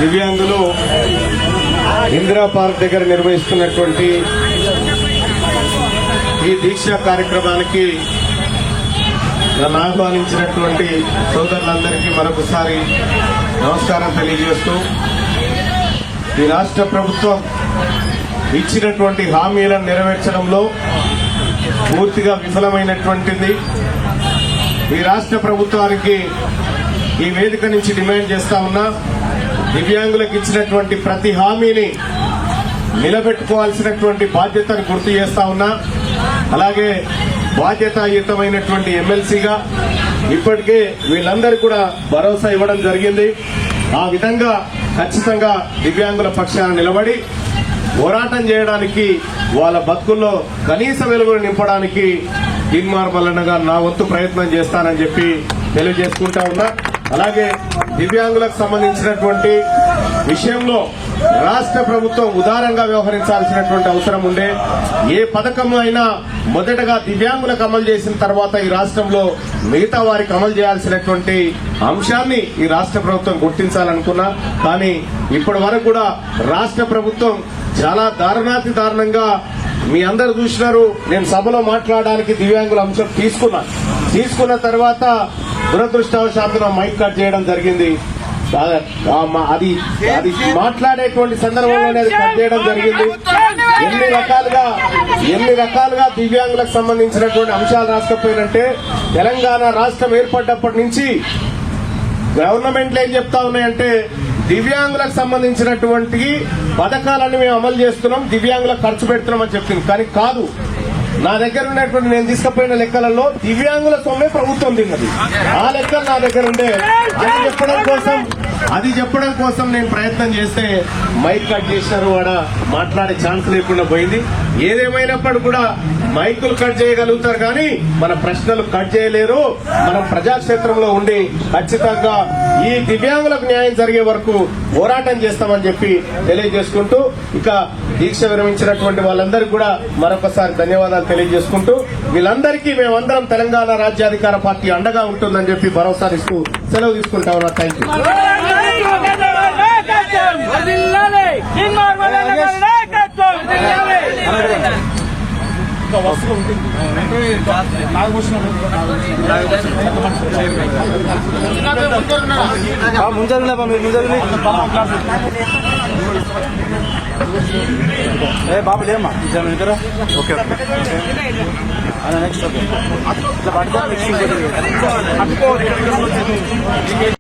దివ్యాంగులు ఇందిరా పార్క్ దగ్గర నిర్వహిస్తున్నటువంటి ఈ దీక్ష కార్యక్రమానికి నన్ను ఆహ్వానించినటువంటి సోదరులందరికీ మరొకసారి నమస్కారం తెలియజేస్తూ, ఈ రాష్ట్ర ప్రభుత్వం ఇచ్చినటువంటి హామీలను నెరవేర్చడంలో పూర్తిగా విఫలమైనటువంటిది. ఈ రాష్ట్ర ప్రభుత్వానికి ఈ వేదిక నుంచి డిమాండ్ చేస్తా ఉన్నా, దివ్యాంగులకు ఇచ్చినటువంటి ప్రతి హామీని నిలబెట్టుకోవాల్సినటువంటి బాధ్యతను గుర్తు చేస్తా ఉన్నా. అలాగే బాధ్యతాయుతమైనటువంటి ఎమ్మెల్సీగా ఇప్పటికే వీళ్ళందరూ కూడా భరోసా ఇవ్వడం జరిగింది. ఆ విధంగా ఖచ్చితంగా దివ్యాంగుల పక్షాన నిలబడి పోరాటం చేయడానికి, వాళ్ళ బతుకుల్లో కనీస వెలుగులు నింపడానికి గిన్మార్ మల్లన్నగా నా వంతు ప్రయత్నం చేస్తానని చెప్పి తెలియజేసుకుంటా ఉన్నా. అలాగే దివ్యాంగులకు సంబంధించినటువంటి విషయంలో రాష్ట్ర ప్రభుత్వం ఉదారంగా వ్యవహరించాల్సినటువంటి అవసరం ఉండే. ఏ పథకం అయినా మొదటగా దివ్యాంగులకు అమలు చేసిన తర్వాత ఈ రాష్ట్రంలో మిగతా వారికి అమలు చేయాల్సినటువంటి అంశాన్ని ఈ రాష్ట్ర ప్రభుత్వం గుర్తించాలనుకున్నా. కానీ ఇప్పటి వరకు కూడా రాష్ట్ర ప్రభుత్వం చాలా దారుణాతి దారుణంగా, మీ అందరు చూసినారు, నేను సభలో మాట్లాడడానికి దివ్యాంగుల అంశం తీసుకున్న తర్వాత దురదృష్టవశాత్తు మైక్ కట్ చేయడం జరిగింది. అది మాట్లాడేటువంటి సందర్భంలోనే అది కట్ చేయడం జరిగింది. ఎన్ని రకాలుగా దివ్యాంగులకు సంబంధించినటువంటి అంశాలు రాసుకపోయినంటే, తెలంగాణ రాష్ట్రం ఏర్పడ్డప్పటి నుంచి గవర్నమెంట్లు ఏం చెప్తా ఉన్నాయంటే, దివ్యాంగులకు సంబంధించినటువంటి పథకాలన్నీ మేము అమలు చేస్తున్నాం, దివ్యాంగులకు ఖర్చు పెడుతున్నాం అని చెప్పింది. కానీ కాదు, నా దగ్గర ఉన్నటువంటి నేను తీసుకుపోయిన లెక్కలలో దివ్యాంగుల సొమ్మే ప్రభుత్వం తిన్నది. ఆ లెక్కలు నా దగ్గర ఉండే. అది చెప్పడం కోసం నేను ప్రయత్నం చేస్తే మైక్ కట్ చేసినారు, వాడ మాట్లాడే ఛాన్స్ లేకుండా పోయింది. ఏదేమైనప్పుడు కూడా మైకులు కట్ చేయగలుగుతారు కానీ మన ప్రశ్నలు కట్ చేయలేరు. మనం ప్రజాక్షేత్రంలో ఉండి ఖచ్చితంగా ఈ దివ్యాంగులకు న్యాయం జరిగే వరకు పోరాటం చేస్తామని చెప్పి తెలియజేసుకుంటూ, ఇక దీక్ష విరమించినటువంటి వాళ్ళందరికీ కూడా మరొకసారి ధన్యవాదాలు తెలియజేసుకుంటూ, వీళ్ళందరికీ మేమందరం తెలంగాణ రాజ్యాధికార పార్టీ అండగా ఉంటుందని చెప్పి భరోసా ఇస్తూ సెలవు తీసుకుంటా ఉన్నా. Thank you. బాబు లేమ్మా ఇద్దరు. Okay next okay.